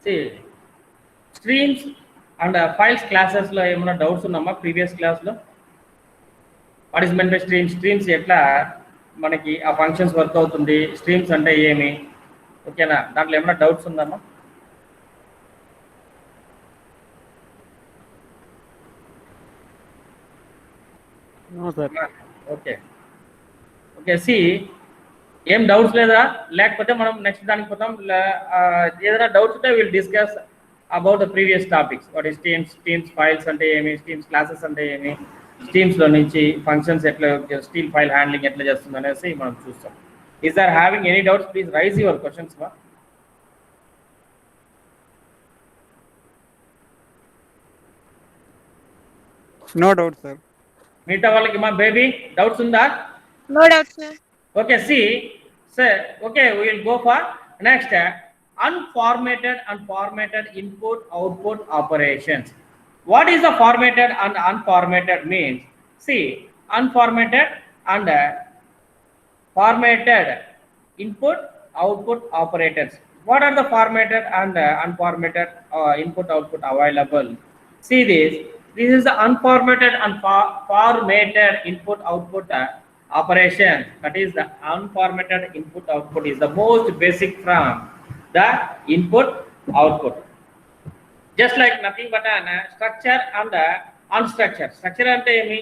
See, streams and files classes లో ఏమైనా doubts ఉన్నామా ప్రీవియస్ క్లాస్లో? What is men by streams? Streams ఎట్లా మనకి ఆ ఫంక్షన్స్ వర్క్ అవుతుంది, స్ట్రీమ్స్ అంటే ఏమి, ఓకేనా? దాంట్లో ఏమైనా డౌట్స్ ఉందమ్మా? Okay okay. సి ఏం డౌట్స్ లేదా? లేకపోతే మనం నెక్స్ట్ దానికి పోతాం. ఏదైనా డౌట్స్ ఉంటే will discuss about the previous topics. What is streams, streams files అంటే ఏమి, స్ట్రీమ్స్ క్లాసెస్ అంటే ఏమి, స్ట్రీమ్స్లో నుంచి ఫంక్షన్స్ ఎట్లా, స్ట్రీమ్ ఫైల్ హ్యాండ్లింగ్ ఎట్లా చేస్తుంది అనేసి మనం చూస్తాం. Is are having any doubts? Please raise your questions మా. No doubt, sir. మిగతా వాళ్ళకి మా బేబీ డౌట్స్ ఉందా? No doubt, sir. Okay, see, sir, okay, we will go for next unformatted and formatted input output operations. What is the formatted and unformatted means? See, unformatted and formatted input output operators. What are the formatted and unformatted input output available? See this. This is the unformatted and formatted input output operation. That is the unformatted input output is the most basic from the input output. Just like nothing but an structure and unstructured. Structure ante emi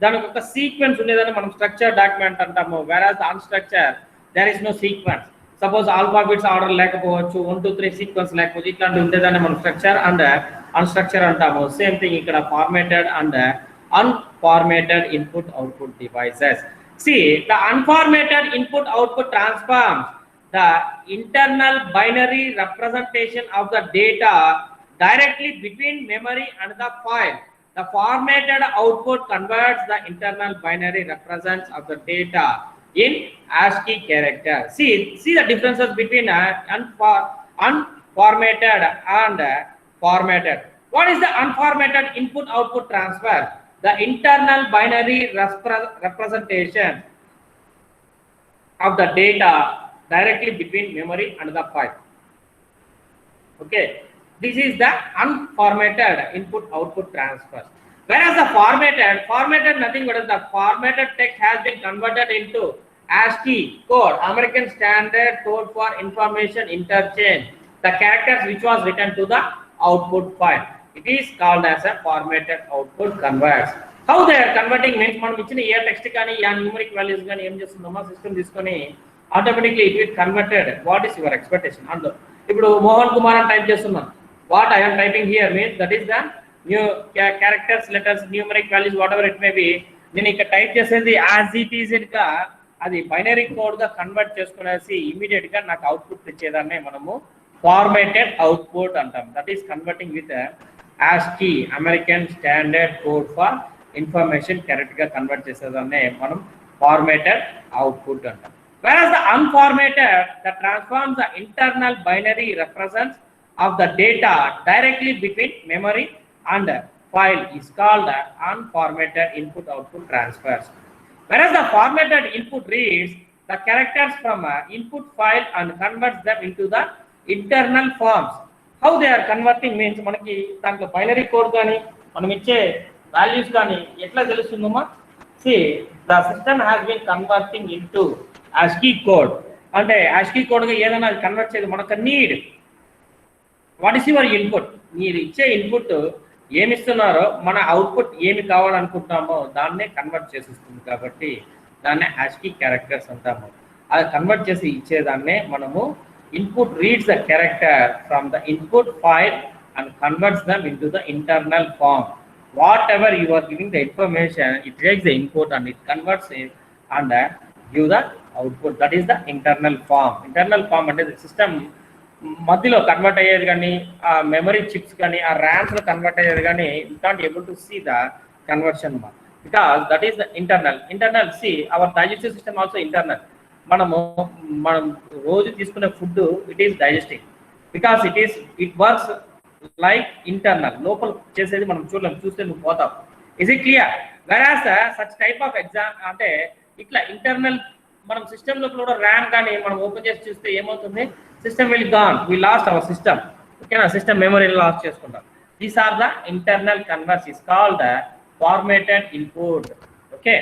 దానికి ఒక sequence ఉండేదని మనం structure document అంటాము. Whereas the unstructured there is no sequence. Suppose alphabets order లేకపోవచ్చు, 1 2 3 sequence లేకపోతే ఇట్లాంటివి ఉండేదాన్ని మనం స్ట్రక్చర్ అండ్ అన్స్ట్రక్చర్ అంటాము. సేమ్ థింగ్ ఇక్కడ formatted and unformatted input output devices. See, the unformatted input output transforms the internal binary representation of the data directly between memory and the file. The formatted output converts the internal binary represents of the data in ASCII character. See the differences between unformatted and formatted. What is the unformatted input output transfer? The internal binary representation of the data directly between memory and the file. Okay, this is the unformatted input output transfer. Whereas the formatted nothing but the formatted text has been converted into ASCII code, American Standard Code for Information Interchange, the characters which was written to the output file. It is called as a formatted output converts. How they are converting means మనం ఇచ్చిన ఏ text కానీ ఆ numeric values కానీ ఏం చేస్తుందమ్మా, system తీసుకొని automatically it will converted. What is your expectation? అందులో ఇప్పుడు మోహన్ కుమార్ అని టైప్ చేస్తున్నాను. What I'm typing here means that is the new characters, letters, numeric values what ever it may B. నేను ఇక్కడ టైప్ చేసేది యాజ్ ఇట్ ఈజ్ గా అది binary code గా కన్వర్ట్ చేసుకునేసి ఇమీడియట్ గా నాకు అవుట్పుట్ ఇచ్చేదాన్నే మనము ఫార్మేటెడ్ అవుట్పుట్ అంటాం. That is converting with ASCII, American Standard Code for Information correct గా కన్వర్ట్ చేసేదాన్నే మనం ఫార్మేటెడ్ అవుట్పుట్ అంటాం. Whereas the unformatted that transforms the internal binary represents of the data directly between memory and file is called unformatted input output transfers. Whereas the formatted input reads the characters from input file and converts them into the internal forms. How they are converting means మనకి దాంట్లో binary code కానీ మనం ఇచ్చే values కానీ ఎట్లా తెలుస్తుందమ్మా? See, the system has been converting into ASCII code. అంటే ASCII code గా ఏదైనా అది కన్వర్ట్ చేయదు. మనకు need what is your input, మీరు ఇచ్చే ఇన్పుట్ ఏమి ఇస్తున్నారో మన అవుట్పుట్ ఏమి కావాలనుకుంటున్నామో దాన్నే కన్వర్ట్ చేసిస్తుంది. కాబట్టి దాన్నే ASCII క్యారెక్టర్స్ అంటాము. అది కన్వర్ట్ చేసి ఇచ్చేదాన్నే మనము input reads the character from the input file and converts them into the internal form. Whatever you are giving the information, it takes the input and it converts it and give the output. That is the internal form. Internal form అంటే system మధ్యలో convert అయ్యేది కానీ ఆ memory chips కానీ ఆ rams లో convert అయ్యేది కానీ you can't able to see the conversion because that is the internal see our digestive system also internal. మనం రోజు తీసుకునే food it is digesting because it works like internal. లోపల చేసేది మనం చూడలేము, చూస్తే నువ్వు పోతావు. Is it clear? Whereas such type of exam అంటే ఇట్లా ఇంటర్నల్ మనం సిస్టమ్ లోపల కూడా ర్యామ్ కానీ మనం ఓపెన్ చేసి చూస్తే ఏమవుతుంది, system will gone, we lost our system. ఓకేనా సిస్టమ్ మెమరీ లాస్ చేసుకుంటాం. These are the internal converse is called formatted input. Okay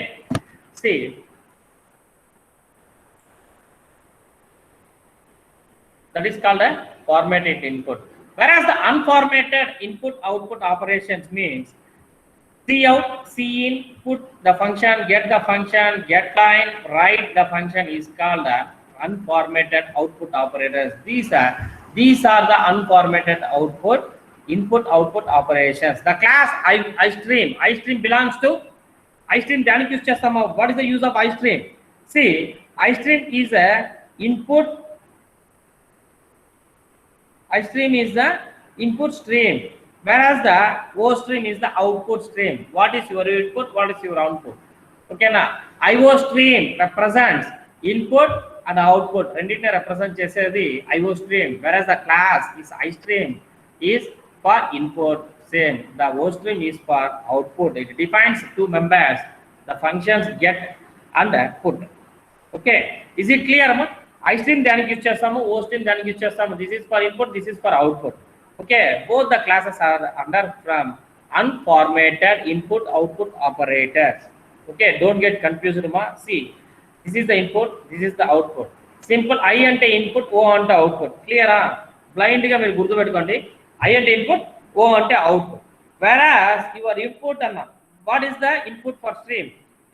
see that is called a formatted input, whereas the unformatted input output operations means see out, see in, put the function, get the function, get line, write the function is called the unformatted output operators. These are the unformatted output input output operations. The class iStream belongs to iStream. దానికి use చేస్తాము. What is the use of iStream? See, iStream is a input. iStream is the input stream, whereas the O stream is the output stream. What is your input? What is your output? Okay na? IO stream represents input and output. Renditne represent chesedi IO stream, whereas the class is iStream is for input. Same, the O stream is for output. It defines two members, the functions get and put. Okay, is it clear ma? iStream దానికి use చేస్తాము, O stream దానికి use చేస్తాము. This is for input, this is for output. Okay, both the classes are under from unformatted input output operators. Okay, don't get confused ma. See, this is the input, this is the output. Simple. I ante input, O ante output. Clear ah? Blind గా మీరు గుర్తు పెట్టుకోండి. I ante input, O ante output. Whereas your input anna, what is the input for stream?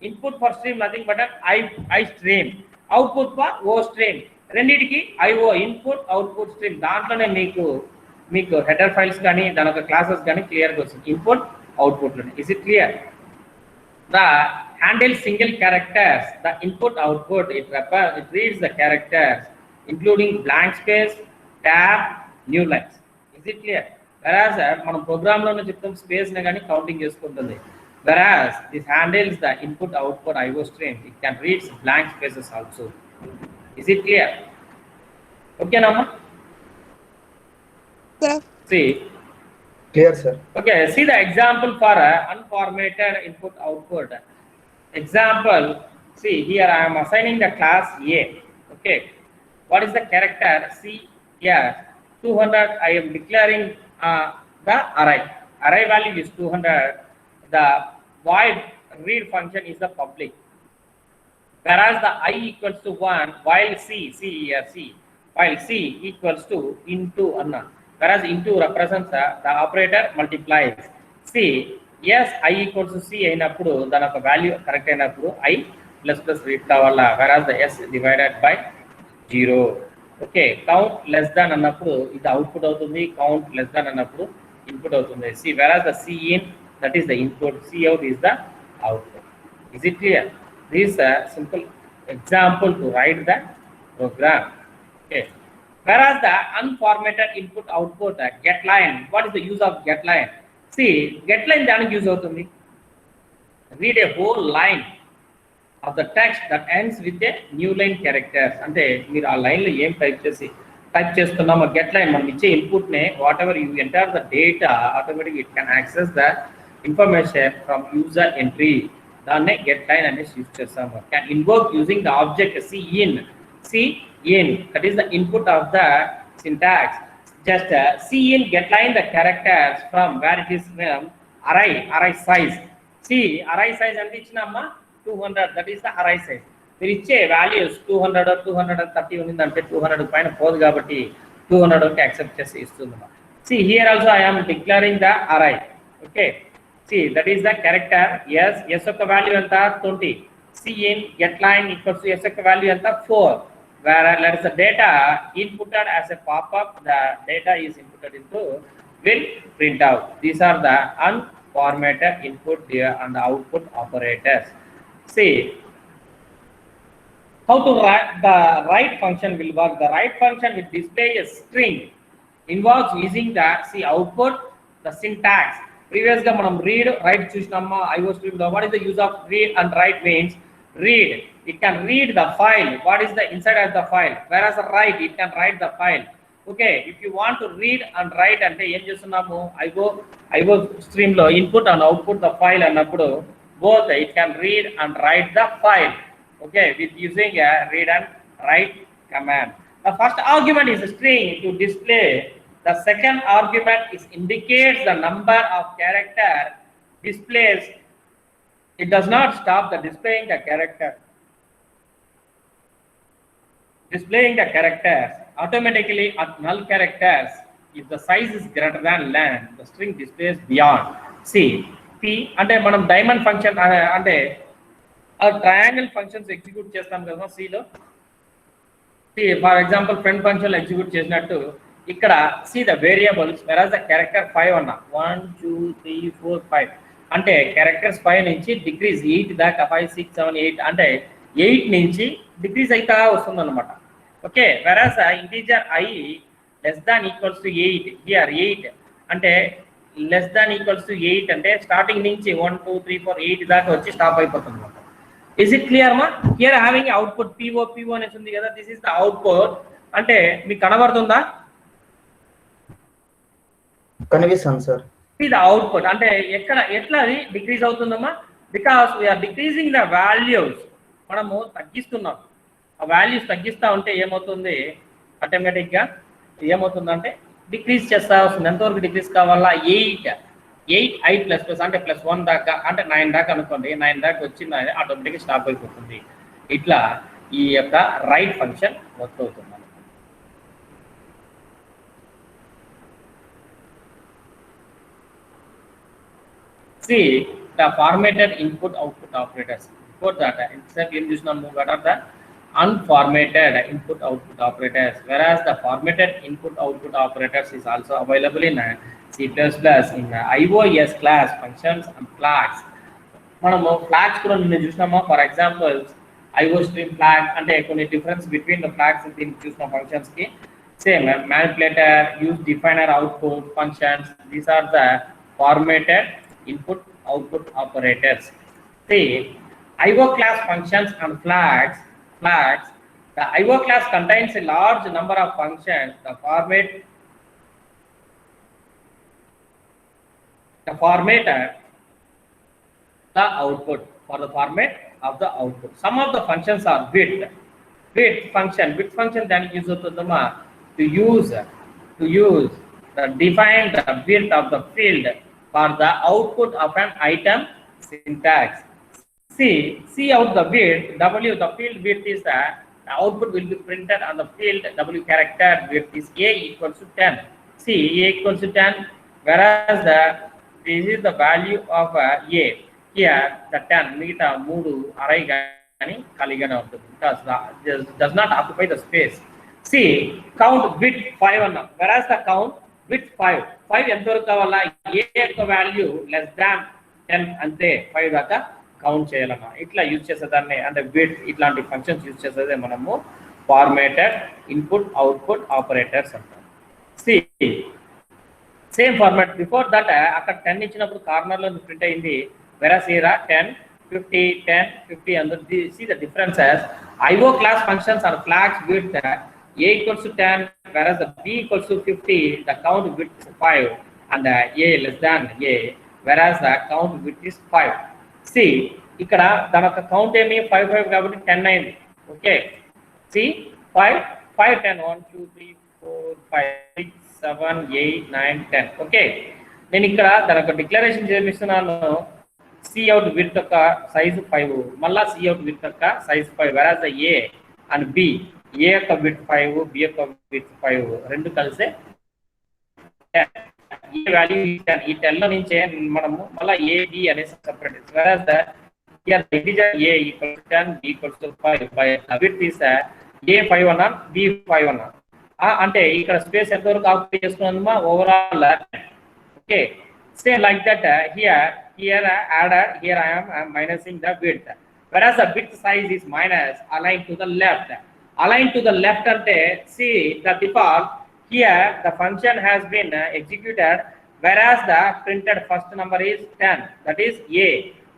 Input for stream nothing but I stream. Output for O stream. రెండింటికి IO input output stream. దాంట్లోనే మీకు header files కానీ దాని యొక్క classes కానీ క్లియర్గా వస్తుంది input అవుట్పుట్లోనే. Is it clear? The handle single characters, the input output it reads the characters including blank space, tab, new lines. Is it clear? Whereas మనం ప్రోగ్రామ్లోనే చెప్తాం స్పేస్ని కానీ కౌంటింగ్ చేసుకుంటుంది. Whereas this handles the input output IO stream, it can read blank spaces also. Is it clear? Okay now? Sir. See. Clear sir. Okay, see the example for unformatted input output. Example, see here I am assigning the class A. Okay, what is the character? See here 200. I am declaring the array value is 200. The void read function is the public, whereas the I equals to 1 while while C equals to into anna, whereas into represents the operator multiplies. See, yes, I equals to C అయినప్పుడు దాని యొక్క value correct అయినప్పుడు I plus read కావాలా, whereas the S divided by 0. Okay, count less than అన్నప్పుడు ఇది output అవుతుంది, count less than అన్నప్పుడు input అవుతుంది. See, whereas the C in, that is the input, C out is the output. Is it clear? This is a simple example to write the program. Okay, whereas the unformatted input output get line, what is the use of get line? See, get line daniki use avutundi, read a whole line of the text that ends with a new line characters. Ante meer aa line lo em type చేస్తున్నామో get line మనం ఇచ్చే input నే what ever you enter the data automatic it can access the information from user entry. దాన్నే get line అనేసి use చేస్తాము. can invoke using the object cin, that is the input of the syntax. Just cin get line the characters from where it is from array size. See, array size అంటే ఇచ్చినమ్మా 200, that is the array size. మీరు ఇచ్చే values 200 or 230 ఉన్నదంటే 200 పైన పోదు కాబట్టి 200 కి accept చేసి ఇస్తుందమ్మా. See, here also I am declaring the array. Okay, see, that is the character yes యొక్క value ఎంత 20. cin get line equals to s యొక్క value ఎంత 4, where let us the data inputted as a pop-up, the data is inputted into will print out. These are the unformatted input and the output operators. See how to write the write function will work. The write function will display a string, involves using the output, the syntax. Previous ga manam read write chusnamma IO stream lo. What is the use of read and write means? Read, it can read the file, what is the inside of the file, whereas write, it can write the file. Okay, if you want to read and write ante em chestunnamo IO stream lo input and output the file annappudu both it can read and write the file. Okay, with using a read and write command. The first argument is a string to display The second argument is indicates the number of character displays. It does not stop the displaying the character. Displaying the characters automatically at null characters. If the size is greater than length, the string displays beyond. See, P అంటే మనం diamond function అంటే triangle functions execute చేస్తాం కదా సిలో. For example friend function execute చేసినట్టు ఇక్కడ see the variables whereas the character 5 అన్న 1 2 3 4 5 అంటే క్యారెక్టర్స్ 5 నుంచి డిక్రీజ్ 8 దాకా 5 6 7 8 అంటే 8 నుంచి డిక్రీజ్ అవుతా వస్తుంది అనమాట. ఓకే, వెరాజ్ integer I less than equals to 8 here 8 అంటే లెస్ దాన్ ఈక్వల్స్ టు 8 అంటే స్టార్టింగ్ నుంచి 1 2 3 4 8 దాకా వచ్చి స్టాప్ అయిపోతుంది అనమాట. Is it clear ma? Here having output PO అనేసి ఉంది కదా, this is the output అంటే మీకు కనబడుతుందా? కనిపిస్తుంది సార్. See the output అంటే ఎట్లా అది డిక్రీజ్ అవుతుందమ్మా? Because we are decreasing the values. మనము తగ్గిస్తున్నాం. ఆ వాల్యూస్ తగ్గిస్తా ఉంటే ఏమవుతుంది, ఆటోమేటిక్ గా ఏమవుతుందంటే డిక్రీజ్ చేస్తా వస్తుంది. ఎంతవరకు డిక్రీజ్ కావాలా? 8 I ప్లస్ ప్లస్ అంటే +1 దాకా అంటే 9 దాకా అనుకోండి, 9 దాకా వచ్చింది ఆటోమేటిక్గా స్టాప్ అయిపోతుంది. ఇట్లా ఈ యొక్క రైట్ ఫంక్షన్ వర్క్ అవుతుంది. See the formatted input output operators. Before that, instead we use what are the unformatted input output operators, whereas the formatted input output operators is also available in C++ in iOS class functions and flags. మనము flags కూడా నిన్న చూసినామా. For example IO stream flag అంటే కొన్ని difference between the flags దీనికి చూసిన functions కి. Same manipulator, use definer, output functions, these are the formatted input output operators. See, IO class functions and flags. The IO class contains a large number of functions. The formatter the output for the format of the output. Some of the functions are bit function then use to use the define the bit of the field for the output of an item syntax. See out the bit W, the field bit is the output will be printed on the field W character bit is A equals to 10. See, A equals to 10, whereas this is the value of A. Here the 10 మిగతా 3 అరై కానీ ఖాళీగానే ఉంటుంది because does not occupy the space. See, count bit 5 అన్నాం, whereas the count bit 5 ఎంత వరకు కావాలా? A యొక్క value less than 10 అంతే 5 దాకా కౌంట్ చేయాలన్నా. ఇట్లా యూజ్ చేసేదాన్ని అంటే బిట్ ఇట్లాంటి ఫంక్షన్స్ యూజ్ చేసేదే మనము ఫార్మేటెడ్ ఇన్పుట్ అవుట్పుట్ ఆపరేటర్స్ అంటాం. See same format before that అక్కడ 10 ఇచ్చినప్పుడు కార్నర్లో ప్రింట్ అయింది, వెరస్ here 10 50 10 50 and see the differences. IO class functions are flags with A equals to 10, whereas the B equals to 50, the count bit is 5 and A less than A, whereas the count bit is 5. See, ఇక్కడ దాని యొక్క count ఏమి 5 కాబట్టి 10 అయింది. Okay, C 5 10 1 2 3 4 5 6 7 8 9 10. Okay, నేను ఇక్కడ దాని యొక్క డిక్లరేషన్ చేపిస్తున్నాను. సి అవుట్ విత్ యొక్క సైజు 5, మళ్ళా సి అవుట్ విత్ యొక్క సైజు 5, వెరాజ్ ద ఏ అండ్ బి, ఏ యొక్క విత్ 5 బి యొక్క విత్ 5 రెండు కలిసే ఈ వాల్యూ ఈ 10 లో నుంచే మనము మళ్ళీ ఏ బి అనేసి సెపరేట్, వెరాజ్ the here the integer A equals to 10, B equals to 5 by width is A 5 అన్నా B 5 అన్నా అంటే ఇక్కడ స్పేస్ ఎంత వరకు ఆక్యుపై చేస్తున్నామా overall. Okay, same like that here added, here I am minusing the width, whereas the width size is minus aligned to the left అంటే see the default here the function has been executed, whereas the printed first number is 10, that is A,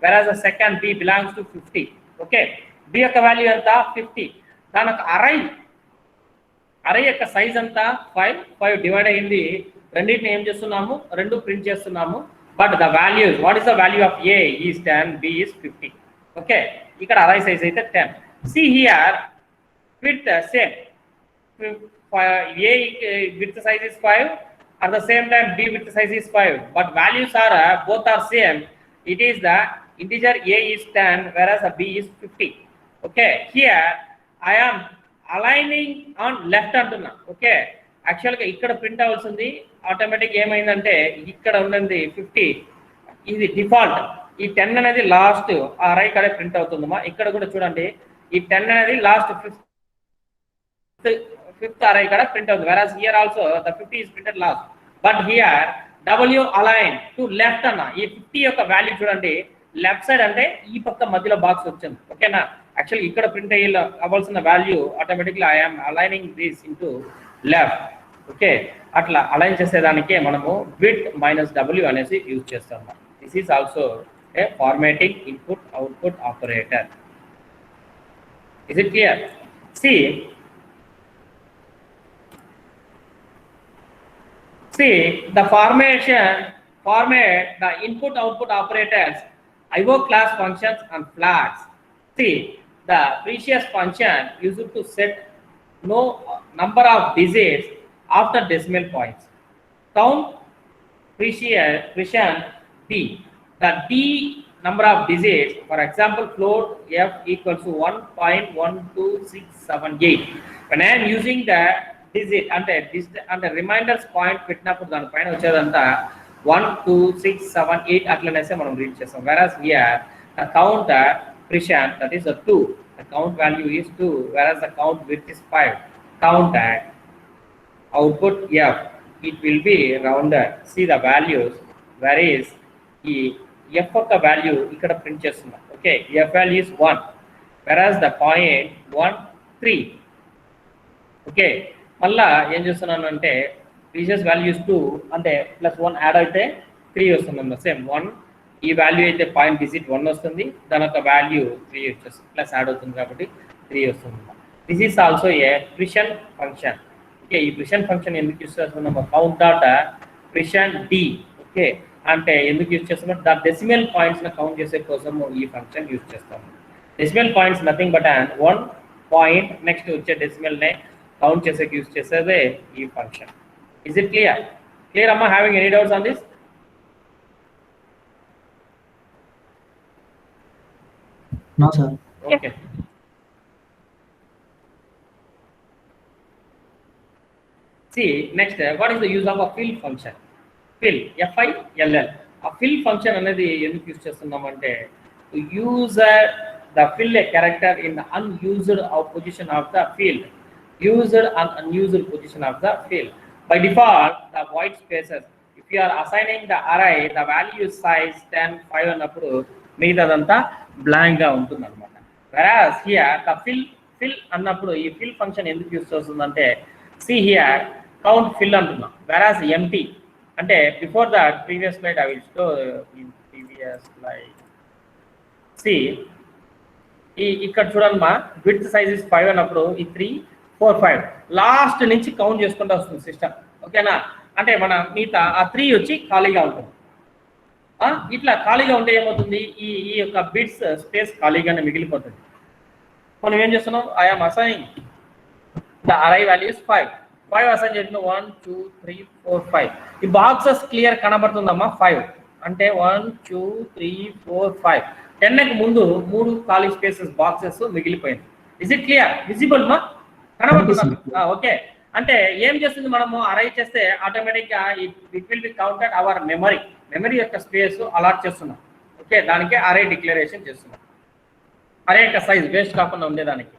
whereas the second B belongs to 50. Okay, B యొక్క value ఎంత 50, దాని యొక్క అరే యొక్క size అంతా 5 divide అయింది. రెండింటిని ఏం చేస్తున్నాము, రెండు ప్రింట్ చేస్తున్నాము. But the values, what is the value of A is 10, B is 50. Okay, ఇక్కడ అరే సైజ్ అయితే 10. See here with same A width size is 5, At the same time, b width size is 5, but values are both are same. It is the integer a is 10, whereas a b is 50. Okay, here I am aligning on left అంటున్నా. Okay, యాక్చువల్గా ఇక్కడ print అవ్వాల్సింది automatic ఏమైందంటే ఇక్కడ ఉన్నది 50, ఇది default. ఈ 10 అనేది లాస్ట్ అరై కడే ప్రింట్ అవుతుందమ్మా. ఇక్కడ కూడా చూడండి, ఈ 10 అనేది లాస్ట్ ఫిఫ్త్ అరై కడ ప్రింట్ అవుతుంది, whereas here also the 50 is printed last, but here w align to left అన్న. ఈ 50 యొక్క వాల్యూ చూడండి లెఫ్ట్ సైడ్, అంటే ఈ పక్క మధ్యలో బాక్స్ వచ్చింది. ఓకేనా, యాక్చువల్లీ ఇక్కడ ప్రింట్ అవ్వాల్సిన value automatically I'm aligning this into left. Okay, అట్లా అలైన్ చేసేదానికే మనము బిట్ మైనస్ డబ్ల్యూ అనేసి యూజ్ చేస్తాం. This is also a formatting input output operator. Is it clear? See, the format the input output operators, IO class functions and flags. See, the precious function used to set no number of digits after decimal points. Count precision d. The d number of digits, for example, float f equals to 1.12678. When I am using the digit అంటే reminders point పెట్టినప్పుడు దానిపైన వచ్చేదంతా 12678 అట్లనేసే మనం read చేస్తాం. whereas here the count precision, that is a 2, the count value is 2, whereas the count width is 5. Count output f, it will be rounded. See the values, whereas ఈ f యొక్క value ఇక్కడ print చేస్తున్నాం. Okay, f value is 1, whereas the point 1 3. Okay, మళ్ళా ఏం చేస్తున్నాను అంటే previous values 2 అంటే plus 1 add అయితే 3 వస్తుంది. సేమ్ 1 ఈ వాల్యూ అయితే పాయింట్ డిజిట్ 1 వస్తుంది, దాని యొక్క వాల్యూ 3 వచ్చేస్తుంది, ప్లస్ యాడ్ అవుతుంది కాబట్టి 3 వస్తుంది. This is also a precision function. Okay, ఈ ప్రిషన్ ఫంక్షన్ ఎందుకు యూస్ చేస్తున్నాము? Count dot precision d. Okay, అంటే ఎందుకు యూజ్ చేస్తున్నాం? ద డెసిమల్ పాయింట్స్ ని కౌంట్ చేసే కోసం ఈ ఫంక్షన్ యూజ్ చేస్తాము. Decimal points nothing but 1 point next వచ్చే డెసిమల్ నే కౌంట్ చేసేకి యూజ్ చేసేదే ఈ function. Is it clear? Clear అమ్మా? Having any doubts on this? No, sir. Okay. See, next, what is the use of a fill function? Fill, F-I-L-L. A fill function అనేది ఎందుకు use చేస్తున్నామంటే to use the fill a character in the unused position of the field. Used and unused position of the field. By default, the void spaces, if you are assigning the array, the value size 10, 5 అన్నప్పుడు మిగతాదంతా blank గా ఉంటుంది అనమాట. whereas here the fill అన్నప్పుడు ఈ fill function ఎందుకు use చేస్తుందంటే see here count fill అంటున్నాం, whereas empty అంటే before that previous slide I will show in previous slide. See, ఇక్కడ చూడండి మా width size is 5 అన్నప్పుడు ఈ 3 4 5 లాస్ట్ నుంచి కౌంట్ చేసుకుంటూ వస్తుంది సిస్టమ్. ఓకేనా, అంటే మన మిగతా ఆ 3 వచ్చి ఖాళీగా ఉంటుంది. ఇట్లా ఖాళీగా ఉంటే ఏమవుతుంది? ఈ యొక్క బిట్స్ స్పేస్ ఖాళీగానే మిగిలిపోతుంది. మనం ఏం చేస్తున్నాం? I'm assign the Arai values 5 assign చేసిన 1 2 3 4 5. ఈ బాక్సెస్ క్లియర్ కనబడుతుందమ్మా? 5 అంటే 1 2 3 4 5. 10కి ముందు 3 ఖాళీ స్పేసెస్ బాక్సెస్ మిగిలిపోయింది. Is it clear? విజిబుల్ మా? కనబడుతుంది. ఓకే, అంటే ఏం చేస్తుంది? మనము అరై చేస్తే ఆటోమేటిక్ గా it will be counted hour memory యొక్క స్పేస్ అలాట్ చేస్తున్నాం. ఓకే, దానికే అరే డిక్లరేషన్ చేస్తున్నాం, అరే యొక్క సైజ్ వేస్ట్ కాకుండా ఉండేదానికి.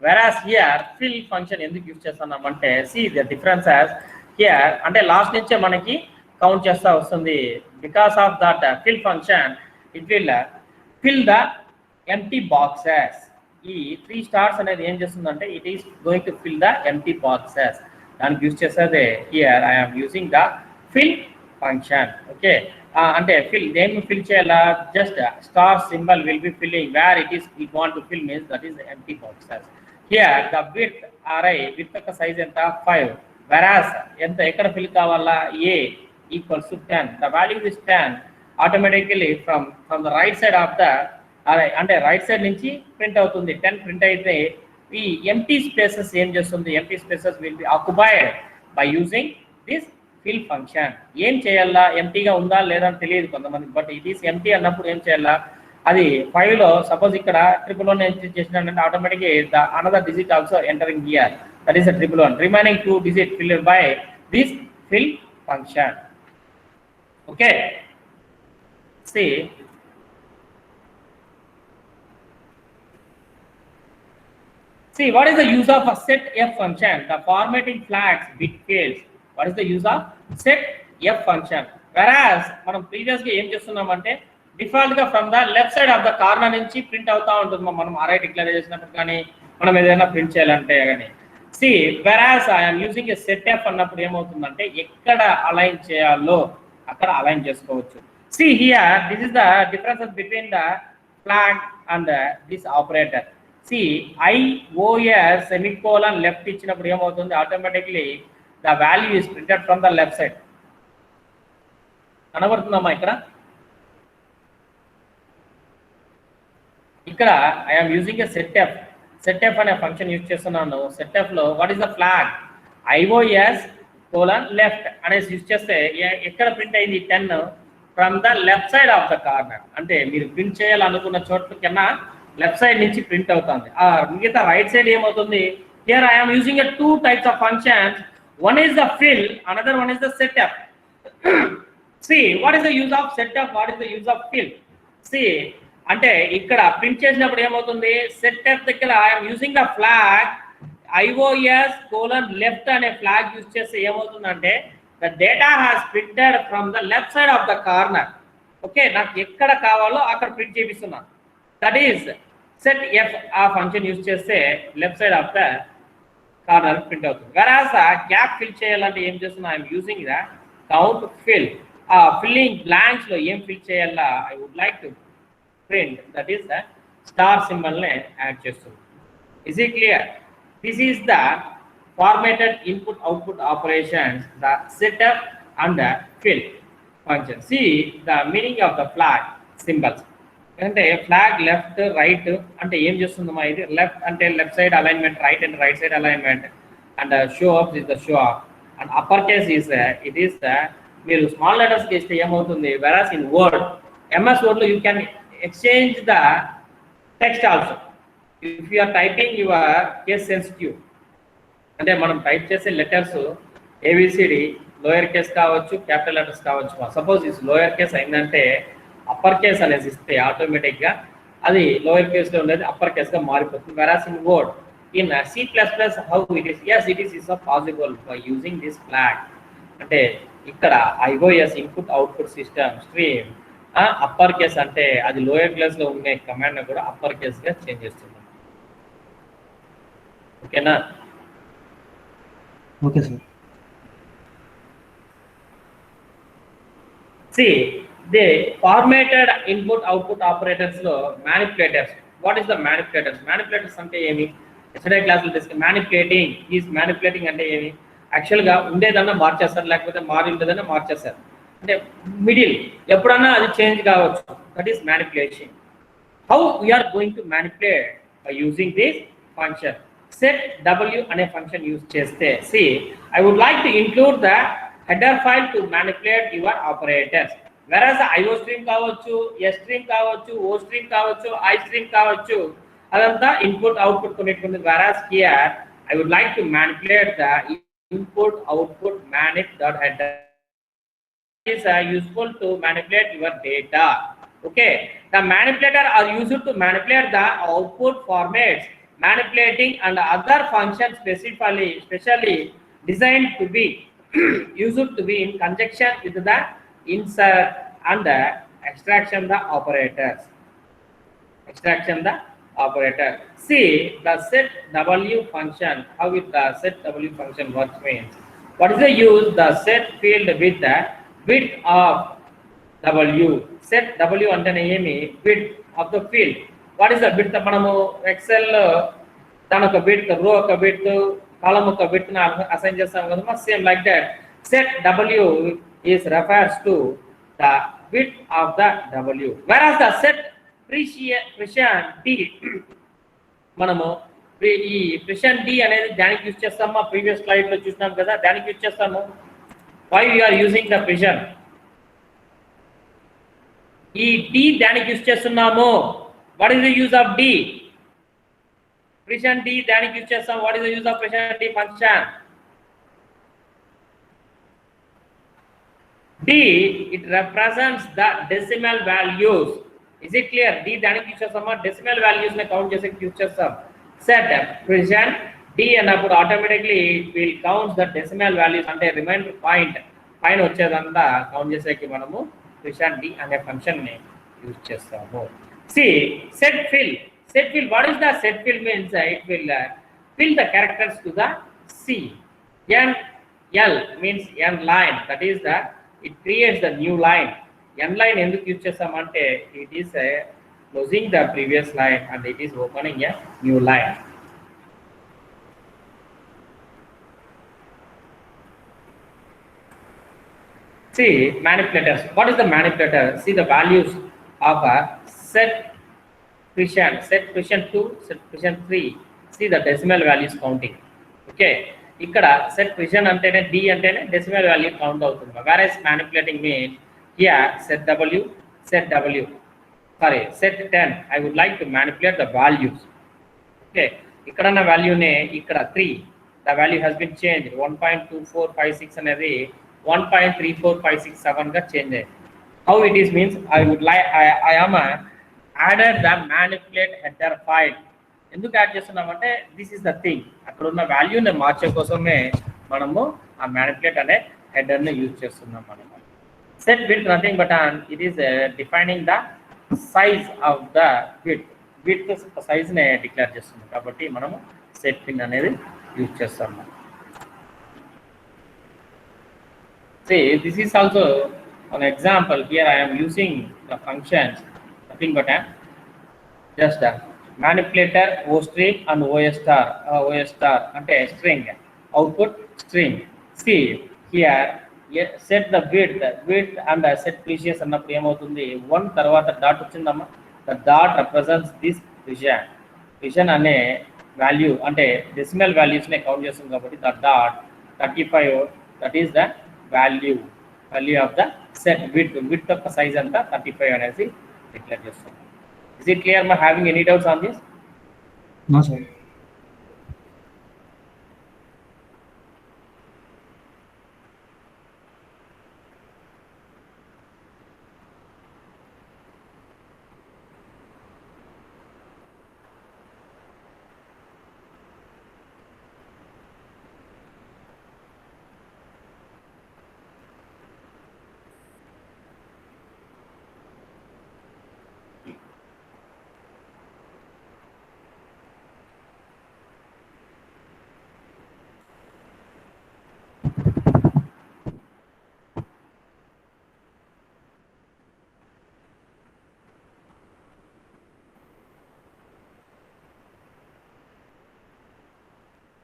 whereas here fill function ఎందుకు యూజ్ చేస్తున్నాం అంటే see the difference as here అంటే లాస్ట్ నుంచే మనకి కౌంట్ చేస్తా వస్తుంది. because of that fill function it will fill the empty boxes. ఈ 3 stars అనేది ఏం చేస్తుందంటే it is going to fill the empty boxes. దానికి యూజ్ చేసేదే here I am using the fill function. Okay, అంటే fill దేన్ని ఫిల్ చేయాలా? just star symbol will be filling where it is we want to fill means that is the empty boxes. Here the width array width యొక్క size ఎంత? 5, whereas ఎంత ఎక్కడ fill కావాలా? a equals to 10. the value is 10. automatically from the right side of the array అంటే right side నుంచి print అవుతుంది. 10 print అయితే ఈ empty spaces ఏం చేస్తుంది? empty spaces will be occupied by using this fill function. ఏం చేయాలా, ఎంటీగా ఉందా లేదా అని తెలియదు కొంతమందికి, బట్ ఇది ఎంటీ అన్నప్పుడు ఏం చేయాలా, అది 5లో సపోజ్ ఇక్కడ 111 ఎంటర్ చేసినట్టు ఆటోమేటిక్గా the another digit also entering here, that is 111. Remaining 2 digit filled by this fill function. Okay, see what is the use of a set f function? The formatting flags bit fields. What is the use of set f function? Whereas మనం previous గా ఏం చేస్తున్నామంటే default గా from the left side of the corner నుంచి print అవుతా ఉంటుంది. మనం అరే డిక్లేర్ చేసినప్పుడు కానీ మనం ఏదైనా ప్రింట్ చేయాలంటే కానీ see whereas I'm using a set f అన్నప్పుడు ఏమవుతుందంటే ఎక్కడ అలైన్ చేయాలో అక్కడ అలైన్ చేసుకోవచ్చు. See here this is the differences between the flag and this operator. See IOS semicolon left ఇచ్చినప్పుడు ఏమవుతుంది, automatically the value is printed from the left side. కనబడుతుందమ్మా ఇక్కడ I'm using a set f అనే function use చేస్తున్నాను. Set f లో what is the flag IOS left అనేసి use చేస్తే ఎక్కడ ప్రింట్ అయింది 10 from the left side of the corner. అంటే మీరు ప్రింట్ చేయాలనుకున్న చోట్ల కన్నా లెఫ్ట్ సైడ్ నుంచి ప్రింట్ అవుతుంది. మిగతా రైట్ సైడ్ ఏమవుతుంది, here I'm using 2 types of functions. One is the fill, another one is the setup. See what is the use of setup, what is the use of fill? See అంటే ఇక్కడ print చేసినప్పుడు ఏమవుతుంది, setup దగ్గర I'm using the flag IOS left అనే flag use చేస్తే ఏమవుతుందంటే the data has printed from the left side of the corner. Okay, నాకు ఎక్కడ కావాలో అక్కడ ప్రింట్ చేపిస్తున్నాను. That is set f. ఆ ఫంక్షన్ యూజ్ చేస్తే left side of the corner print అవుతుంది. వెరాస్ గ్యాప్ ఫిల్ చేయాలంటే ఏం చేస్తున్నా, I'm using the count fill. ఆ ఫిల్లింగ్ బ్లాంక్స్ లో ఏం ఫిల్ చేయాలా, I would like to print, that is the star symbol ని యాడ్ చేస్తుంది. Is it clear? This is the formatted input output operations, the setup and the fill function. See the meaning of the flag symbols అంటే flag left right అంటే ఏం చేస్తుందమ్మా, ఇది left అంటే left side alignment, right and right side alignment, and show up is the show up, and upper case is it is the మీరు small లెటర్స్కి ఇస్తే ఏమవుతుంది, వెరాస్ in word MS Word లో you can exchange the text also if you are typing your case sensitive. అంటే మనం type చేసే letters ABCD lower case కావచ్చు, capital letters కావచ్చు. Suppose is lower case అయిందంటే అప్పర్ కేస్ అనేసి ఇస్తే ఆటోమేటిక్గా అది లోయర్ కేస్లో ఉండేది అప్పర్ కేస్గా మారిపోతుంది. Whereas in word in C++ how it is, yes it is possible by using this flag. అంటే ఇక్కడ IOS input output system stream upper case అంటే అది లోయర్ క్లాస్లో ఉండే కమాండ్ కూడా అప్పర్ కేస్గా చేంజ్ చేస్తుంది. ఓకేనా? Okay sir. See the formatted input output operators లో manipulators. What is the manipulators? Manipulators అంటే ఏమి, ఎస్టర్డే క్లాస్లో డిస్కస్. manipulating అంటే ఏమి, యాక్చువల్గా ఉండేదన్నా మార్చేస్తారు, లేకపోతే మారి ఉండేదన్నా మార్చేస్తారు. అంటే మిడిల్ ఎప్పుడన్నా అది చేంజ్ కావచ్చు. That is manipulation. How we are going to manipulate by using this function. Set W అనే ఫంక్షన్ యూజ్ చేస్తే see I would like to include the header file to manipulate your operators. Whereas IO stream కావచ్చు, S stream కావచ్చు, O stream కావచ్చు, I stream కావచ్చు, అదంతా input output కొన్నిటికి. Whereas here I would like to manipulate the input output manip.header is useful to manipulate your data. Okay, the manipulator are used to manipulate the output formats, manipulating and other functions specially designed to be used to be in conjunction with the insert and the extraction the operators. See the set W function, how it the set W function works means, what is the use, the set field with the width of W. Set W అంటే ఏమి, width of the field. What is the width? మనము XL దాని ఒక width, రో ఒక width, కాలం ఒక width ని assign చేస్తాం కదా, same like that set W is refers to the width of the W. Whereas the set precision D మనము ఈ precision D అనేది దానికి యూజ్ చేస్తాము. ప్రీవియస్ స్లైడ్ లో చూసినాం కదా, దానికి యూజ్ చేస్తాము. Why we are using the precision? ఈ D దానికి యూజ్ చేస్తున్నాము. What is the use of D? Precision D దానికి యూజ్ చేస్తాం. What is the use of precision D function? D, it represents the decimal values. Is it clear? D దానికి use చేస్తామా, decimal values ని count చేసే use చేస్తాం. Set precision D అన్నప్పుడు automatically it will count the decimal values, అంటే reminder point పైన వచ్చేదంతా count చేసేకి మనము precision D అనే ఫంక్షన్ ని యూజ్ చేస్తాము. See, set fill. Set fill, what is the set fill means? It will fill the characters to the C. N L means n line, that is the it creates the new line. N line ఎందుకు use చేస్తామంటే it is closing the previous line and it is opening a new line. See, manipulators. What is the manipulator? See the values of a set precision 2, set precision 3. See the decimal values counting. Okay. ఇక్కడ set precision అంటేనే D అంటేనే decimal value count అవుతుంది. Whereas manipulating means here set W, set 10. I would like to manipulate the values. Okay. ఇక్కడ ఉన్న value నే ఇక్కడ 3. The value has been changed. 1.2456 అనేది 1.34567 గా చేంజ్ అయ్యింది. How it is means I am added the manipulate header file. ఎందుకు add చేస్తున్నామంటే this is the thing, అక్కడ ఉన్న వాల్యూని మార్చే కోసమే మనము ఆ మ్యానిపులేట్ అనే హెడర్ని యూజ్ చేస్తున్నాం అనమాట. Set width nothing but it is defining the size of the width సైజ్ని డిక్లేర్ చేస్తున్నాం కాబట్టి మనము సెట్ పిన్ అనేది యూజ్ చేస్తాము. See, this is also an example. Here I am using the functions, nothing but just manipulator ostream and os star ante string output string. See here set the width and set precious annappudu em avutundi 1 tarvata dot ochindamma. The dot represents this precision ane value ante decimal values ne count chestundu kabatti the dot 35, that is the value of the set width of the size anta 35 anesi declare chestundu. Is it clear? Am I having any doubts on this? No, sir.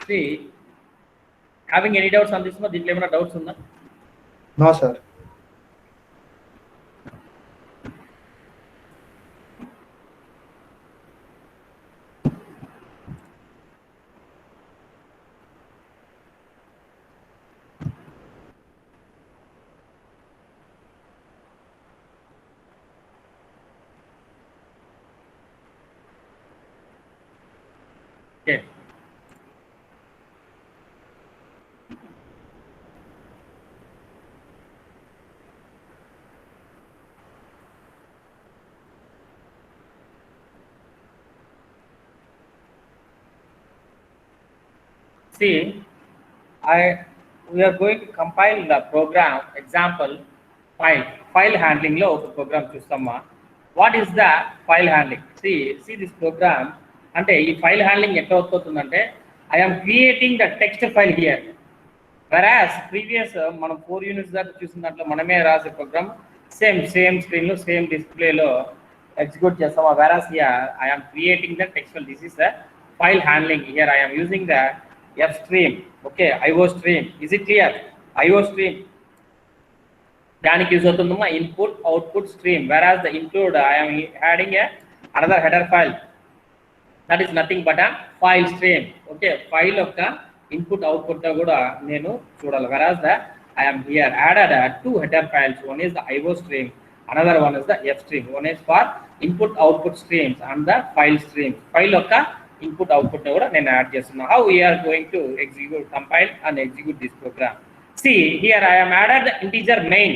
See, having any doubts on this one? Did you have any doubts on that? No, sir. Okay. See, we are going to compile the program example file handling lo oka program chustamma. What is the file handling? See this program ante ee file handling etta avutundante I am creating the text file here, whereas previous manam 4 units daaka chusin dantlo maname raase program same screen lo same display lo execute chestama, whereas here I am creating the text file. This is the file handling. Here I am using the F stream. Okay, IO stream. Is it clear? IO stream daniki use avutundamma input output stream, whereas the include I am adding another header file, that is nothing but a file stream. Okay, file of the input output kuda nenu chudali, whereas the I am here added two header files. One is the IO stream, another one is the F stream. One is for input output streams and the file streams. File యొక్క input output ని కూడా నేను add చేస్తున్నా. How we are going to execute, compile and execute this program. See here I am added the integer main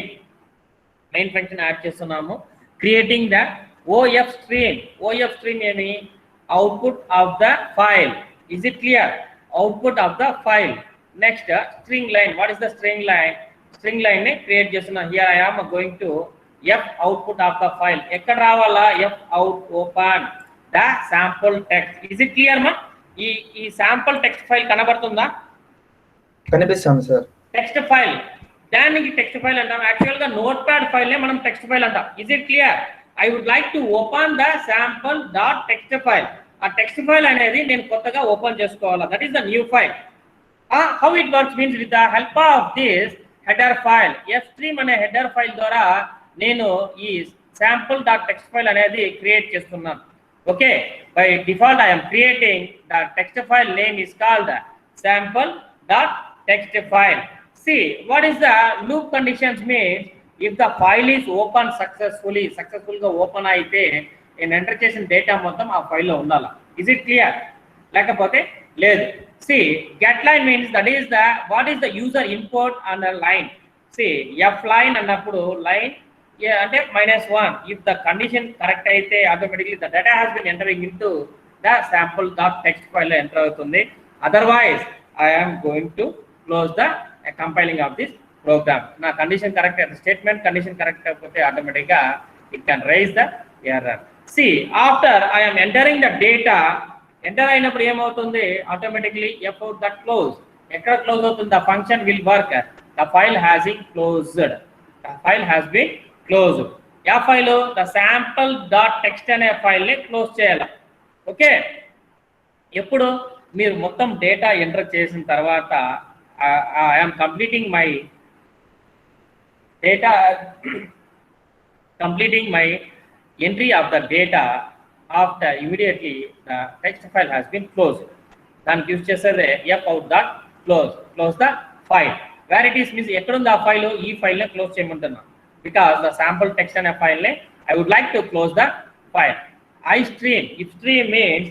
function add చేస్తున్నాము. Creating the OF stream. OF stream ఏమి? Output of the file. Is it clear? Output of the file. Next string line. What is the string line? String line ని create చేస్తున్నా. Here I am going to F output of the file. ఎక్కడ రావాలా? F out open the sample text. Is it clear ma? ఈ sample text file కనబడుతుందా? కనిపిస్తుంది sir. Text file, దానికి text file అంటాం. Actual గా నోట్ ప్యాడ్ ఫైల్ నే మనం టెక్స్ట్ ఫైల్ అంటాం. Is it clear? I would like to open the sample dot text file. ఆ టెక్స్ట్ ఫైల్ అనేది నేను కొత్తగా ఓపెన్ చేసుకోవాలా. That is the new file. How it works means with the help of this header file, F stream అనే header file ద్వారా నేను ఈ sample dot text file అనేది క్రియేట్ చేస్తున్నాను. Okay, by default I'm creating the text file name is called sample dot text file. See what is the loop conditions means if the file is open successfully గా open అయితే నేను enter చేసిన data మొత్తం ఆ ఫైల్లో ఉండాలా. Is it clear? లేకపోతే లేదు. See get line means that is the what is the user input and a line. See f line అన్నప్పుడు లైన్ అంటే -1. if the condition కరెక్ట్ అయితే automatically the data has been entering into the sample dot text file లో enter అవుతుంది. Otherwise I am going to close the compiling of this program. నా condition correct అయితే, statement condition correct అయిపోతే ఆటోమేటిక్గా it can raise the error. See after I am entering the data, enter అయినప్పుడు ఏమవుతుంది? Automatically f out that close. ఎక్కడ close అవుతుంది? the function will work. the file has been closed. the file has been closed. ఆ file the sample dot text అనే file ని close చేయాలి. Okay, ఎప్పుడు మీరు మొత్తం డేటా ఎంటర్ చేసిన తర్వాత I'm completing my entry of the data after immediately the text file has been close. దానికి యూజ్ చేసేదే f out dot close the file. Where it is means ఎక్కడుంది ఆ ఫైల్? ఈ ఫైల్ని క్లోజ్ చేయమంటున్నా. బికాస్ ద శాంపుల్ టెక్స్ట్ అనే ఫైల్ని I would like to close the file. I stream, if stream means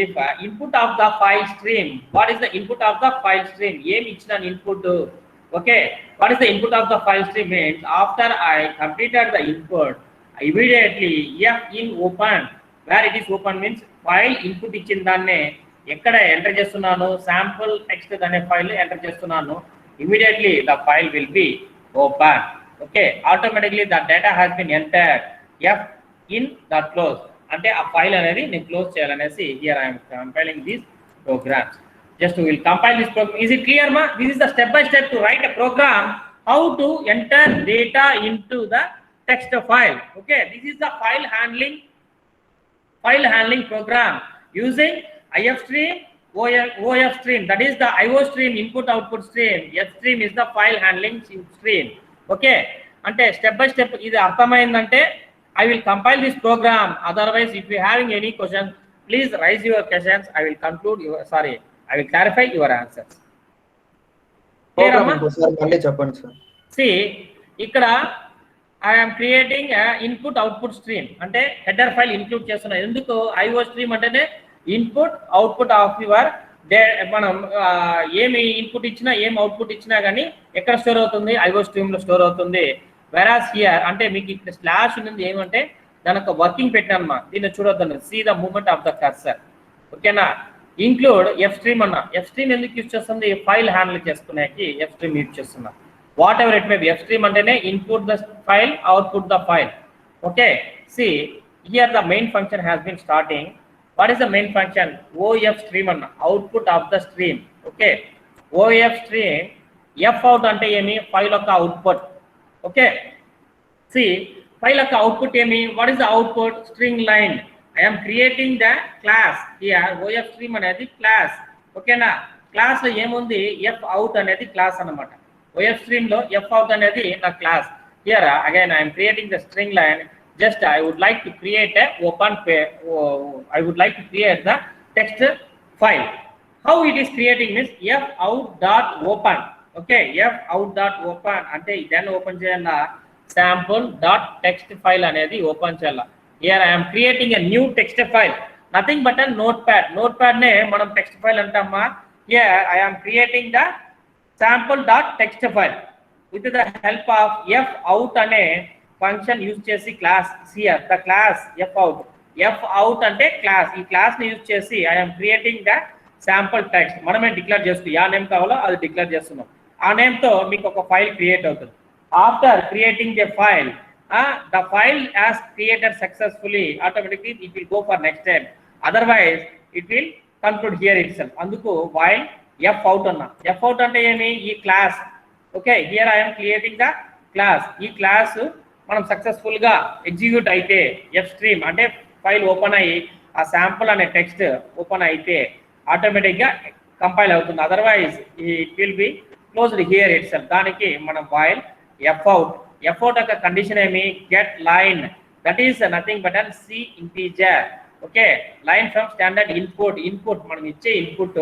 if input of the file stream. What is the input of the file stream? Em ichina input. Okay, what is the input of the file stream means after I completed the input, immediately f in open. Where it is open means file input ఇచ్చిన దాన్నే ఎక్కడ enter చేస్తున్నాను? Sample text అనే file enter చేస్తున్నాను. immediately the file will be open. Okay, automatically the data has been entered. f in the close అంటే ఆ file అనేది నేను క్లోజ్ చేయాలనేసి here I'm compiling these programs. Just will compile this program. Is it clear మా? This is the step by step to write a program how to enter data into the text file. Okay, this is the file handling program using IF stream, OF stream, that is the IO stream, input output stream. F stream is the file handling stream. Okay, అంటే step by step ఇది అర్థమైందంటే I will compile this program. Otherwise, if you having any questions, please raise your questions. I will clarify your answers. See, ikkada I am creating a input output stream. Ante header file include chestunna. Enduko IO stream antene input output of your మనం ఏమి input ఇచ్చినా ఏం output ఇచ్చినా కానీ ఎక్కడ store అవుతుంది? IO stream లో store అవుతుంది. Whereas here అంటే మీకు ఇక్కడ స్లాష్ ఉంది ఏమంటే దాని ఒక వర్కింగ్ పెట్టానమ్మా. దీన్ని చూడొద్దండి. See the movement of the cursor. ఓకేనా? ఇంక్లూడ్ ఎఫ్ స్ట్రీమ్ అన్న. ఎఫ్ స్ట్రీమ్ ఎందుకు యూజ్ చేస్తుంది? ఫైల్ హ్యాండిల్ చేసుకునేకి ఎఫ్ స్ట్రీమ్ యూజ్ చేస్తున్నా. Whatever it may be, f stream అంటేనే input the file, output the file. Okay, see here the main function has been starting. What is the main function? OF stream అన్న, output of the stream. Okay, OF stream. F out అంటే ఏమి? File యొక్క output. Okay, see file యొక్క output ఏమి? what is the output? string line. I am creating the class here. OF stream అనేది class. ఓకేనా? Class లో ఏముంది? f out అనేది క్లాస్ అన్నమాట. OF stream లో f out అనేది నా class. here again I am creating the string line. just I would like to create a text file. How it is creating means f out dot open. Okay f out dot open అంటే దాన్ని open చేయాలా sample dot text file అనేది open చేయాలా here I'm creating a new text file nothing but a notepad నే మనం text file అంటామా here I'm creating the sample dot text file with the help of f out అనే function use చేసి class here the class F out అంటే class ఈ class ని use చేసి I'm creating the sample text మనమే declare చేస్తూ ఆ name కావాలో అది డిక్లేర్ చేస్తున్నాం ఆ నేమ్ తో మీకు ఒక ఫైల్ క్రియేట్ అవుతుంది after creating the file the file as created successfully automatically it will go for next step otherwise it will conclude here itself అందుకు while f out అన్న f out అంటే ఏమి ఈ class okay here I am creating the class ఈ క్లాస్ మనం successful గా execute అయితే ఎఫ్ స్ట్రీమ్ అంటే ఫైల్ ఓపెన్ అయ్యి ఆ శాంపుల్ అనే టెక్స్ట్ ఓపెన్ అయితే ఆటోమేటిక్ గా కంపైల్ అవుతుంది otherwise it will be closed here itself దానికి మనం while f out యొక్క కండిషన్ ఏమి get line that is nothing but and C integer okay line from standard input మనం ఇచ్చే ఇన్పుట్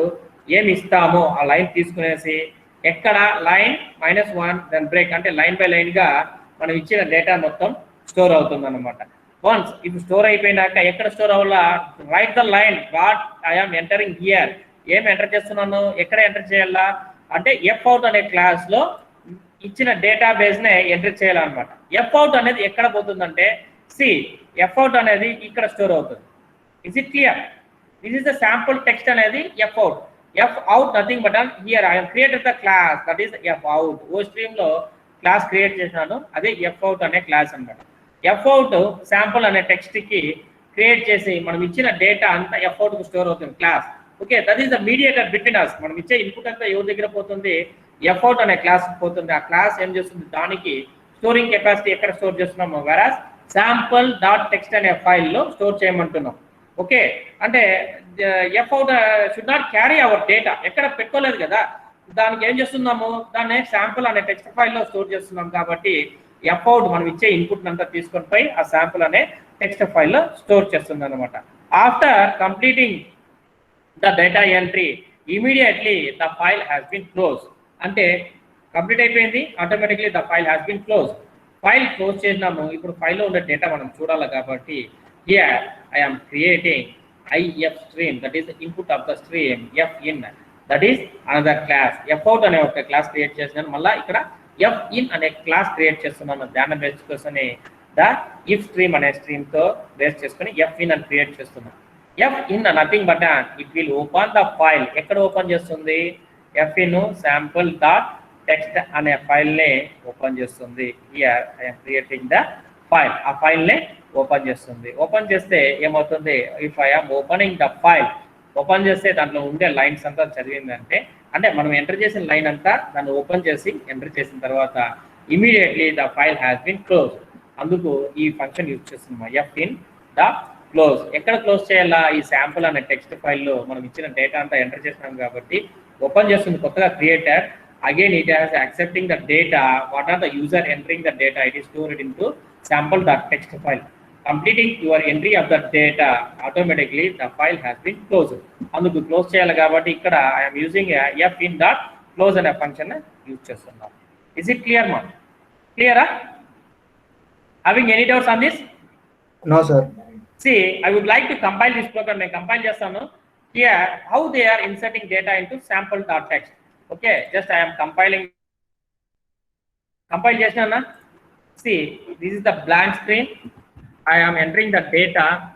ఏమి ఇస్తామో ఆ లైన్ తీసుకునేసి ఎక్కడ లైన్ -1 దెన్ బ్రేక్ అంటే లైన్ బై లైన్ గా మనం ఇచ్చిన డేటా మొత్తం స్టోర్ అవుతుంది అనమాట వన్స్ ఇది స్టోర్ అయిపోయినాక ఎక్కడ స్టోర్ అవ్వాలా right the line what I'm entering here ఏం ఎంటర్ చేస్తున్నాను ఎక్కడ ఎంటర్ చేయాలా అంటే ఎఫ్ అవుట్ అనే క్లాస్ లో ఇచ్చిన డేటాబేస్ నే ఎంటర్ చేయాలన్నమాట ఎఫ్ అవుట్ అనేది ఎక్కడ పోతుందంటే సి ఎఫ్ అవుట్ అనేది ఇక్కడ స్టోర్ అవుతుంది is it clear this is the sample text అనేది f out nothing but here I have created the class that is f out o stream లో class create చేసినాను అదే f out అనే class అన్నమాట f out sample అనే text కి create చేసి మనం ఇచ్చిన డేటా అంతా ఎఫ్ అవుట్ కు స్టోర్ అవుతుంది class okay that is the mediator between us మనం ఇచ్చే ఇన్పుట్ అంతా ఎవరి దగ్గర పోతుంది ఎఫ్ అవుట్ అనే క్లాస్ పోతుంది ఆ క్లాస్ ఏం చేస్తుంది దానికి స్టోరింగ్ కెపాసిటీ ఎక్కడ స్టోర్ చేస్తున్నాము వెరాస్ శాంపుల్ డాట్ టెక్స్ట్ అనే ఫైల్ లో స్టోర్ చేయమంటున్నాం ఓకే అంటే F out should not carry hour data ఎక్కడ పెట్టుకోలేదు కదా దానికి ఏం చేస్తున్నాము దాన్ని శాంపుల్ అనే టెక్స్ట్ ఫైల్ లో స్టోర్ చేస్తున్నాం కాబట్టి ఎఫ్ అవుట్ మనం ఇచ్చే ఇన్పుట్ అంతా తీసుకొని పోయి ఆ శాంపుల్ అనే టెక్స్ట్ ఫైల్ లో స్టోర్ చేస్తుంది అనమాట after completing the data entry immediately the file has been close అంటే కంప్లీట్ అయిపోయింది automatically the file has been close file close చేసినాము ఇప్పుడు ఫైల్లో ఉన్న డేటా మనం చూడాలి కాబట్టి here I am creating IF stream that is input of the stream F in that is another class F out అనే ఒక క్లాస్ క్రియేట్ చేసినాను మళ్ళీ ఇక్కడ ఎఫ్ ఇన్ అనే క్లాస్ క్రియేట్ చేస్తున్నాను దాన్ని బేస్ చేసుకొని ద ఇఫ్ స్ట్రీమ్ అనే స్ట్రీమ్ తో బేస్ చేసుకొని ఎఫ్ ఇన్ అని క్రియేట్ చేస్తున్నాను F in nothing but it will open the file ఎక్కడ ఓపెన్ చేస్తుంది F in sample dot text అనే ఫైల్ నే ఓపెన్ చేస్తుంది here I'm creating the file ఆ ఫైల్ నే ఓపెన్ చేస్తుంది ఓపెన్ చేస్తే ఏమవుతుంది if I'm opening the file open చేస్తే దాంట్లో ఉండే లైన్స్ అంతా చదివిందంటే అంటే మనం ఎంటర్ చేసిన లైన్ అంతా దాన్ని ఓపెన్ చేసి ఎంటర్ చేసిన తర్వాత immediately the file has been close అందుకు ఈ ఫంక్షన్ యూజ్ చేస్తున్నాం ఎఫ్ ఇన్ ద క్లోజ్ ఎక్కడ క్లోజ్ చేయాలా ఈ శాంపుల్ అనే టెక్స్ట్ ఫైల్లో మనం ఇచ్చిన డేటా అంతా ఎంటర్ చేసినాం కాబట్టి ఓపెన్ చేస్తుంది కొత్తగా created again it has accepting the data what are the user entering the data it is stored into sample dot text file completing your entry of the data automatically the file has been close అందుకు close చేయాలి కాబట్టి ఇక్కడ I'm using f in dot close అనే function use చేస్తున్నాం is it clear మా క్లియరా having any doubts on this No, sir. See, I would like to compile this program. I compile just here how they are inserting data into sample.txt. Okay, just I am compiling. Compile just now. See, this is the blank screen. I am entering the data.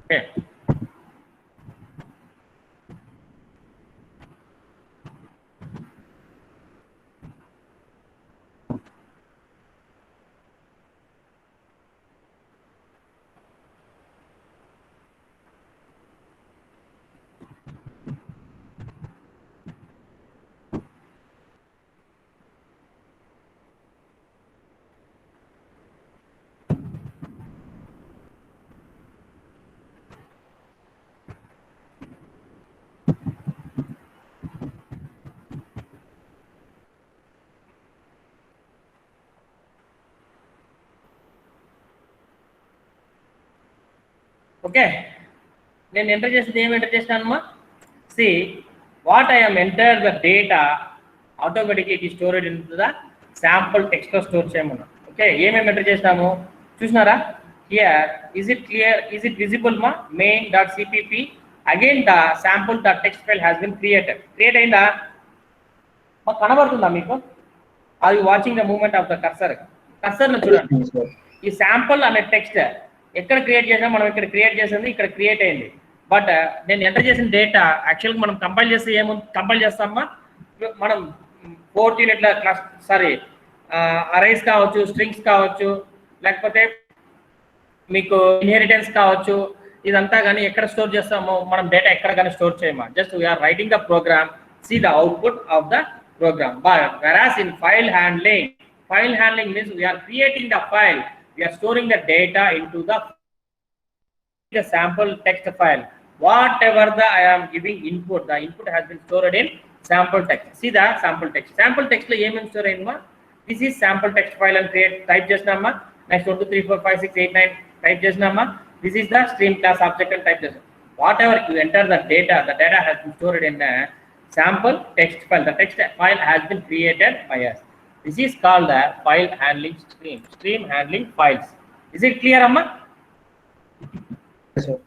Okay. Okay, నేను enter చేసింది ఏం enter చేసినానమ్మా? See what I am entered the data automatically it is stored into the sample text లో store చేయమన్నా. Okay, ఏమేమి enter చేసినాము చూసినారా? Here is it clear, is it visible మా? main.cpp again the sample.txt file has been created. Create అయిందా? మాకు కనబడుతుందా మీకు? Are you watching the movement of the cursor? Cursor లో చూడండి, ఈ శాంపుల్ అనే టెక్స్ట్ ఎక్కడ క్రియేట్ చేసినా మనం ఇక్కడ క్రియేట్ చేసింది ఇక్కడ క్రియేట్ అయింది. బట్ నేను ఎంటర్ చేసిన డేటా యాక్చువల్గా మనం కంపైల్ చేస్తే కంపైల్ చేస్తామా? మనం 4th యూనిట్ల క్లాస్ అరైస్ కావచ్చు, స్ట్రింగ్స్ కావచ్చు, లేకపోతే మీకు ఇన్హెరిటెన్స్ కావచ్చు, ఇదంతా కానీ ఎక్కడ స్టోర్ చేస్తామో మనం డేటా ఎక్కడ కానీ స్టోర్ చేయమా. Just we are writing the program, see the output of the program. But whereas in file handling means we are creating the file, we are storing the data into the sample text file. Whatever I am giving input, the input has been stored in sample text. See the sample text. Sample text lo em store ayindma? This is sample text file and create type chesnamma. Next 1 2 3 4 5 6 8 9 type chesnamma. This is the stream class object and type chesam. Whatever you enter the data has been stored in the sample text file. The text file has been created by us. This is called the file handling stream handling files. Is it clear amma? Yes sir.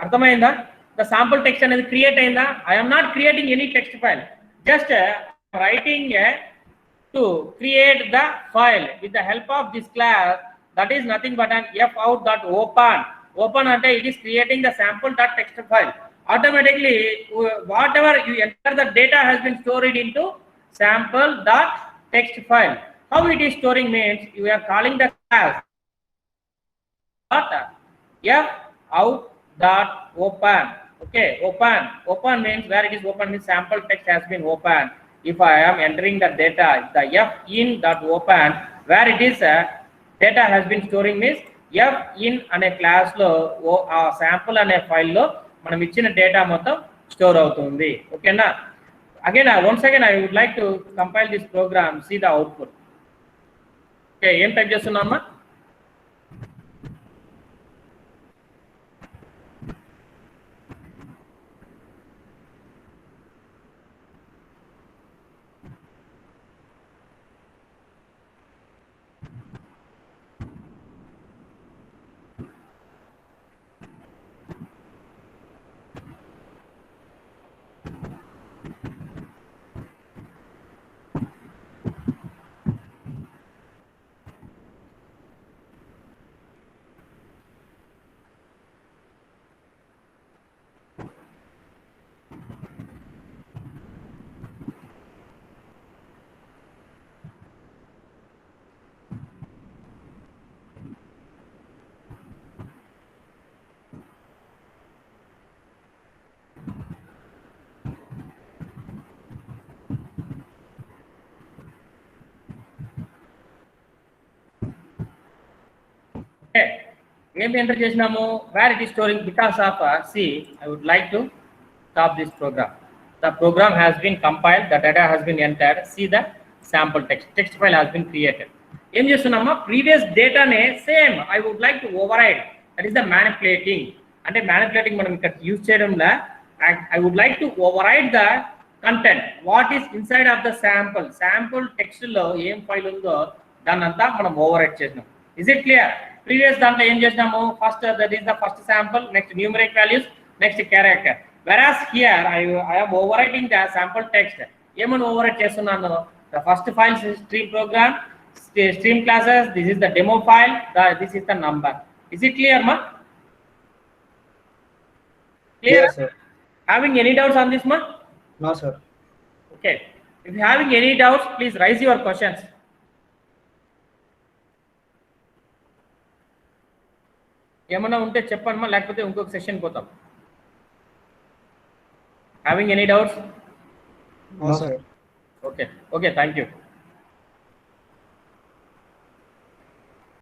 అర్థమైందా? The sample text అనేది create అయిందా? I am not creating any text file, just writing to create the file with the help of this class, that is nothing but an fout.open అంటే it is creating the sample.txt file. Automatically whatever you enter the data has been stored into sample.txt file. How it is storing means you are calling the class fout.open. okay, open means where it is open means sample text has been opened. If I am entering the data, the fin.open where it is data has been storing means fin అనే class లో ఆ sample అనే file లో మనం ఇచ్చిన data మొత్తం store అవుతుంది. ఓకేనా? Again once again I would like to compile this program, see the output. Okay, ఏం టైప్ చేస్తున్నామా? ఏం ఎంటర్ చేసినాము? Where it is storing because of see I would like to stop this program. The program has been compiled, the data has been entered, see the sample text file has been created. ఏం చేస్తున్నామా? Previous డేటానే same I would like to override, that is the manipulating. అంటే manipulating మనం ఇక్కడ use చేయడంలో I would like to override the content what is inside of the sample text లో ఏం file ఉందో దాన్ని అంతా మనం ఓవర్రైడ్ చేసినాం. Is it clear? ప్రీవియస్ దాంట్లో ఏం చేసినాము? First that is the first sample, next numeric values, next character. Whereas here I am overwriting the sample text. ఏమని ఓవర్రైట్ చేస్తున్నాను? The first file stream program, stream classes, this is the demo file, this is the number. Is it clear ma? Clear? Yes sir. Having any doubts on this ma? No sir. Okay, if you having any doubts please raise your questions. ఏమన్నా ఉంటే చెప్పండి మా, లేకపోతే ఇంకొక session పోతాం. Having any doubts? No sir. Okay, thank you.